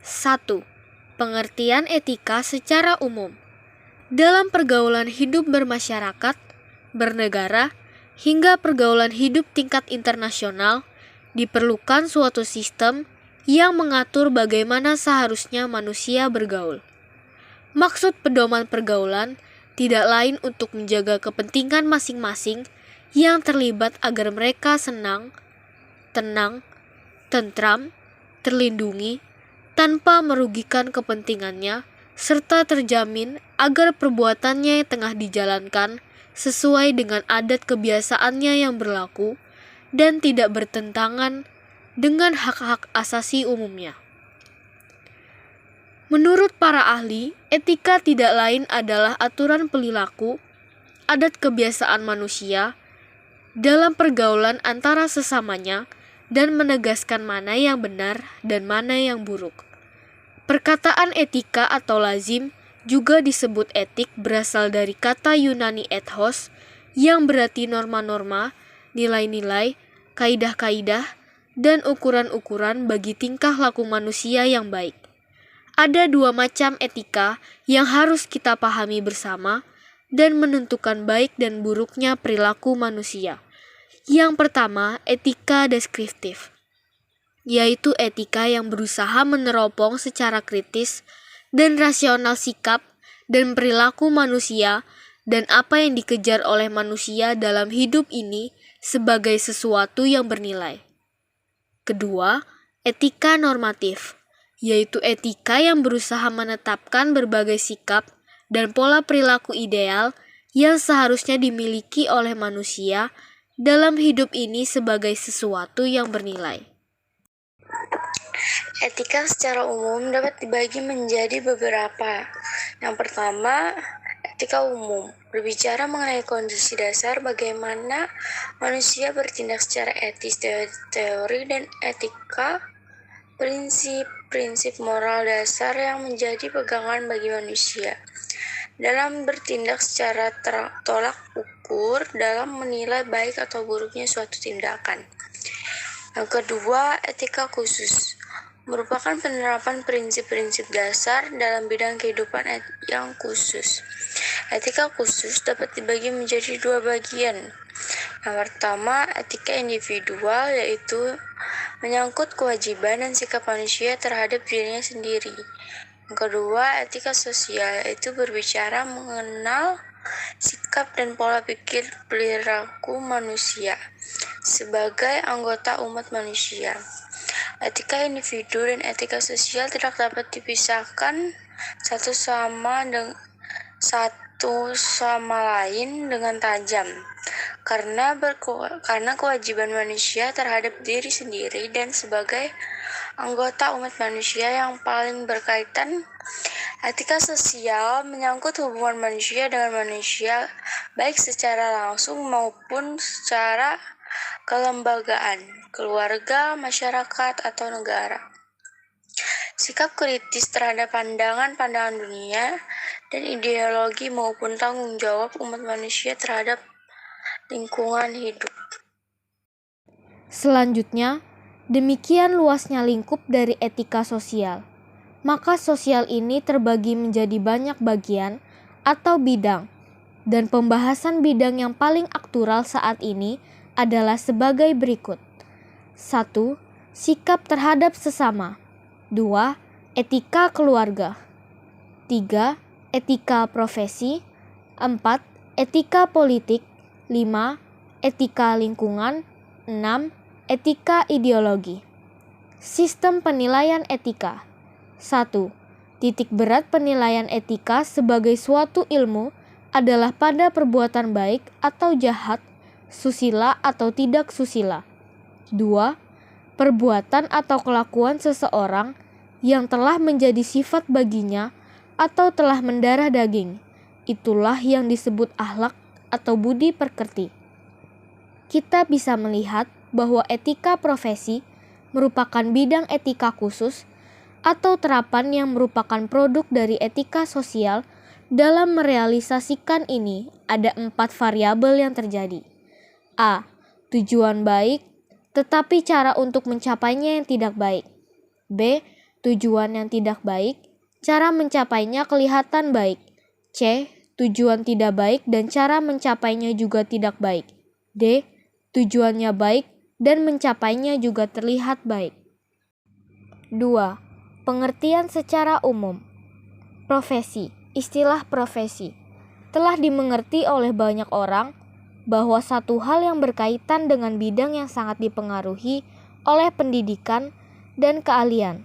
1. Pengertian etika secara umum. Dalam pergaulan hidup bermasyarakat, bernegara, hingga pergaulan hidup tingkat internasional, diperlukan suatu sistem yang mengatur bagaimana seharusnya manusia bergaul. Maksud pedoman pergaulan tidak lain untuk menjaga kepentingan masing-masing yang terlibat agar mereka senang, tenang, tentram, terlindungi, tanpa merugikan kepentingannya, serta terjamin agar perbuatannya yang tengah dijalankan sesuai dengan adat kebiasaannya yang berlaku dan tidak bertentangan dengan hak-hak asasi umumnya. Menurut para ahli, etika tidak lain adalah aturan perilaku, adat kebiasaan manusia dalam pergaulan antara sesamanya dan menegaskan mana yang benar dan mana yang buruk. Perkataan etika atau lazim juga disebut etik berasal dari kata Yunani ethos yang berarti norma-norma, nilai-nilai, kaidah-kaidah, dan ukuran-ukuran bagi tingkah laku manusia yang baik. Ada dua macam etika yang harus kita pahami bersama dan menentukan baik dan buruknya perilaku manusia. Yang pertama, etika deskriptif, yaitu etika yang berusaha meneropong secara kritis dan rasional sikap dan perilaku manusia dan apa yang dikejar oleh manusia dalam hidup ini sebagai sesuatu yang bernilai. Kedua, etika normatif, yaitu etika yang berusaha menetapkan berbagai sikap dan pola perilaku ideal yang seharusnya dimiliki oleh manusia dalam hidup ini sebagai sesuatu yang bernilai. Etika secara umum dapat dibagi menjadi beberapa. Yang pertama, etika umum, berbicara mengenai kondisi dasar bagaimana manusia bertindak secara etis, teori dan etika, prinsip-prinsip moral dasar yang menjadi pegangan bagi manusia dalam bertindak secara tolak ukur dalam menilai baik atau buruknya suatu tindakan. Yang kedua, etika khusus, merupakan penerapan prinsip-prinsip dasar dalam bidang kehidupan yang khusus. Etika khusus dapat dibagi menjadi dua bagian. Yang pertama, etika individual, yaitu menyangkut kewajiban dan sikap manusia terhadap dirinya sendiri. Yang kedua, etika sosial, yaitu berbicara mengenal sikap dan pola pikir perilaku manusia sebagai anggota umat manusia. Etika individu dan etika sosial tidak dapat dipisahkan satu sama lain dengan tajam, karena kewajiban manusia terhadap diri sendiri dan sebagai anggota umat manusia yang paling berkaitan. Etika sosial menyangkut hubungan manusia dengan manusia, baik secara langsung maupun secara kelembagaan, keluarga, masyarakat, atau negara. Sikap kritis terhadap pandangan-pandangan dunia dan ideologi maupun tanggung jawab umat manusia terhadap lingkungan hidup. Selanjutnya, demikian luasnya lingkup dari etika sosial. Maka sosial ini terbagi menjadi banyak bagian atau bidang, dan pembahasan bidang yang paling aktual saat ini adalah sebagai berikut. 1. Sikap terhadap sesama. 2. Etika keluarga. 3. Etika profesi. 4. Etika politik. 5. Etika lingkungan. 6. Etika ideologi. Sistem penilaian etika. 1. Titik berat penilaian etika sebagai suatu ilmu adalah pada perbuatan baik atau jahat, susila atau tidak susila. 2. Perbuatan atau kelakuan seseorang yang telah menjadi sifat baginya atau telah mendarah daging. Itulah yang disebut akhlak atau budi pekerti. Kita bisa melihat bahwa etika profesi merupakan bidang etika khusus atau terapan yang merupakan produk dari etika sosial. Dalam merealisasikan ini, ada 4 variabel yang terjadi. A. Tujuan baik, tetapi cara untuk mencapainya yang tidak baik. B. tujuan yang tidak baik, cara mencapainya kelihatan baik. C. Tujuan tidak baik dan cara mencapainya juga tidak baik. D. Tujuannya baik dan mencapainya juga terlihat baik. 2. Pengertian secara umum. Profesi. Istilah profesi telah dimengerti oleh banyak orang bahwa satu hal yang berkaitan dengan bidang yang sangat dipengaruhi oleh pendidikan dan keahlian.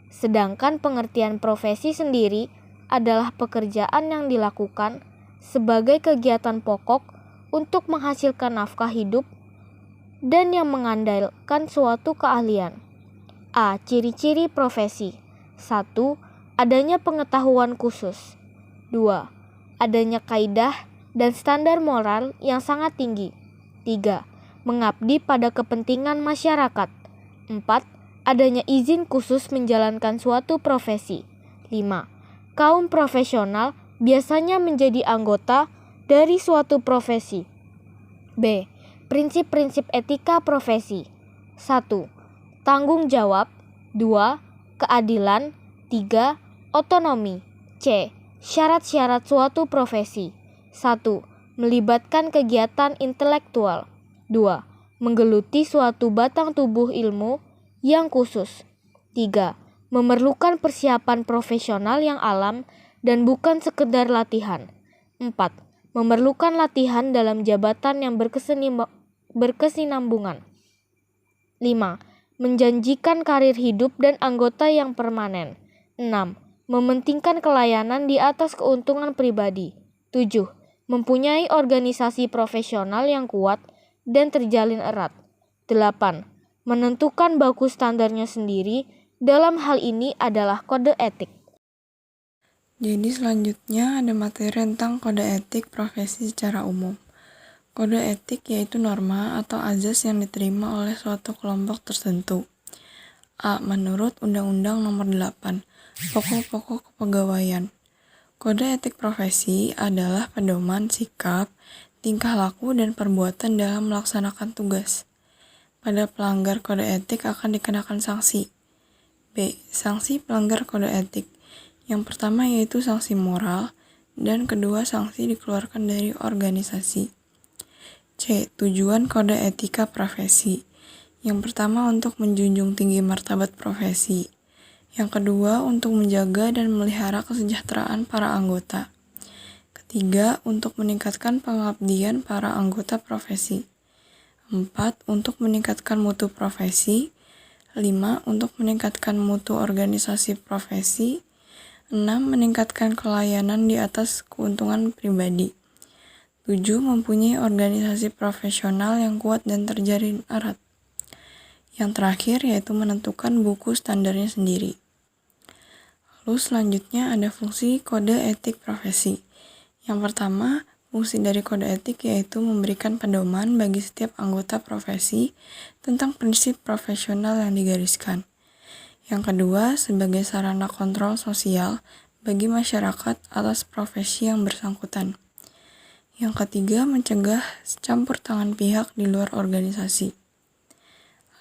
Sedangkan pengertian profesi sendiri adalah pekerjaan yang dilakukan sebagai kegiatan pokok untuk menghasilkan nafkah hidup dan yang mengandalkan suatu keahlian. A. Ciri-ciri profesi. 1. Adanya pengetahuan khusus. 2. Adanya kaidah dan standar moral yang sangat tinggi. 3. Mengabdi pada kepentingan masyarakat. 4. Adanya izin khusus menjalankan suatu profesi. 5. Kaum profesional biasanya menjadi anggota dari suatu profesi. B. Prinsip-prinsip etika profesi. 1. Tanggung jawab. 2. Keadilan. 3. Otonomi. C. Syarat-syarat suatu profesi. 1. Melibatkan kegiatan intelektual. 2. Menggeluti suatu batang tubuh ilmu yang khusus. 3. Memerlukan persiapan profesional yang alam dan bukan sekedar latihan. 4. Memerlukan latihan dalam jabatan yang berkesinambungan. 5. Menjanjikan karir hidup dan anggota yang permanen. 6. Mementingkan kelayanan di atas keuntungan pribadi. 7. Mempunyai organisasi profesional yang kuat dan terjalin erat. 8. Menentukan baku standarnya sendiri. Dalam hal ini adalah kode etik. Jadi selanjutnya ada materi tentang kode etik profesi secara umum. Kode etik yaitu norma atau azas yang diterima oleh suatu kelompok tertentu. A. Menurut Undang-Undang Nomor 8, Pokok-pokok kepegawaian. Kode etik profesi adalah pedoman sikap, tingkah laku, dan perbuatan dalam melaksanakan tugas. Pada pelanggar kode etik akan dikenakan sanksi. B. Sanksi pelanggar kode etik. Yang pertama yaitu sanksi moral, dan kedua sanksi dikeluarkan dari organisasi. C. Tujuan kode etika profesi. Yang pertama untuk menjunjung tinggi martabat profesi. Yang kedua untuk menjaga dan memelihara kesejahteraan para anggota. Ketiga, untuk meningkatkan pengabdian para anggota profesi. 4. Untuk meningkatkan mutu profesi. 5. Untuk meningkatkan mutu organisasi profesi. 6. Meningkatkan kelayanan di atas keuntungan pribadi. 7. Mempunyai organisasi profesional yang kuat dan terjalin erat. Yang terakhir yaitu menentukan buku standarnya sendiri. Lalu selanjutnya ada fungsi kode etik profesi. Yang pertama, fungsi dari kode etik yaitu memberikan pedoman bagi setiap anggota profesi tentang prinsip profesional yang digariskan. Yang kedua, sebagai sarana kontrol sosial bagi masyarakat atas profesi yang bersangkutan. Yang ketiga, mencegah campur tangan pihak di luar organisasi.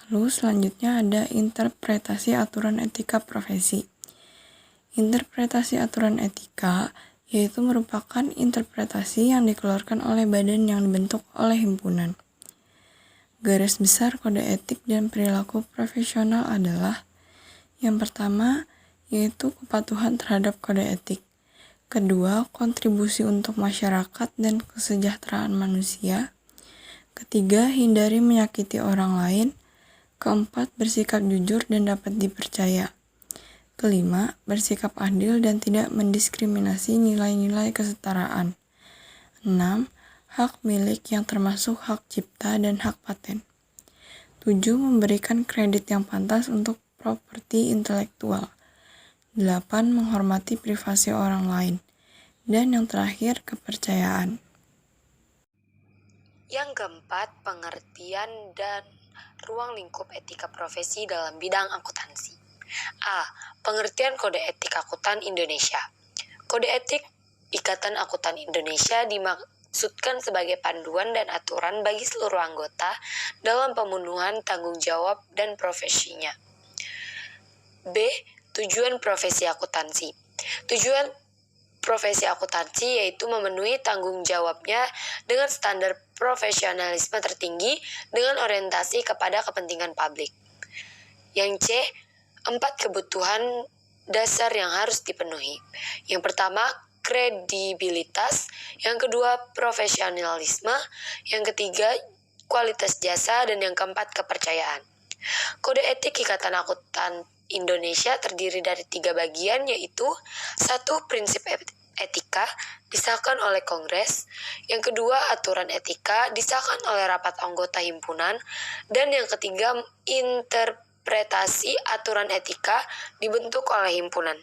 Lalu selanjutnya ada interpretasi aturan etika profesi. Interpretasi aturan etika yaitu merupakan interpretasi yang dikeluarkan oleh badan yang dibentuk oleh himpunan. Garis besar kode etik dan perilaku profesional adalah: yang pertama, yaitu kepatuhan terhadap kode etik. Kedua, kontribusi untuk masyarakat dan kesejahteraan manusia. Ketiga, hindari menyakiti orang lain. Keempat, bersikap jujur dan dapat dipercaya. Kelima, bersikap adil dan tidak mendiskriminasi nilai-nilai kesetaraan. 6. Hak milik yang termasuk hak cipta dan hak paten. 7. Memberikan kredit yang pantas untuk properti intelektual. 8. Menghormati privasi orang lain. Dan yang terakhir, kepercayaan. Yang keempat, pengertian dan ruang lingkup etika profesi dalam bidang akuntansi. A. Pengertian Kode Etik Akuntan Indonesia. Kode Etik Ikatan Akuntan Indonesia dimaksudkan sebagai panduan dan aturan bagi seluruh anggota dalam pemenuhan tanggung jawab dan profesinya. B. tujuan profesi akuntansi. Tujuan profesi akuntansi yaitu memenuhi tanggung jawabnya dengan standar profesionalisme tertinggi dengan orientasi kepada kepentingan publik. Yang C, 4 kebutuhan dasar yang harus dipenuhi. Yang pertama, kredibilitas. Yang kedua, profesionalisme. Yang ketiga, kualitas jasa. Dan yang keempat, kepercayaan. Kode etik Ikatan Akuntan Indonesia terdiri dari 3 bagian, yaitu 1. Prinsip etika disahkan oleh Kongres, yang kedua aturan etika disahkan oleh rapat anggota himpunan, dan yang ketiga interpretasi aturan etika dibentuk oleh himpunan.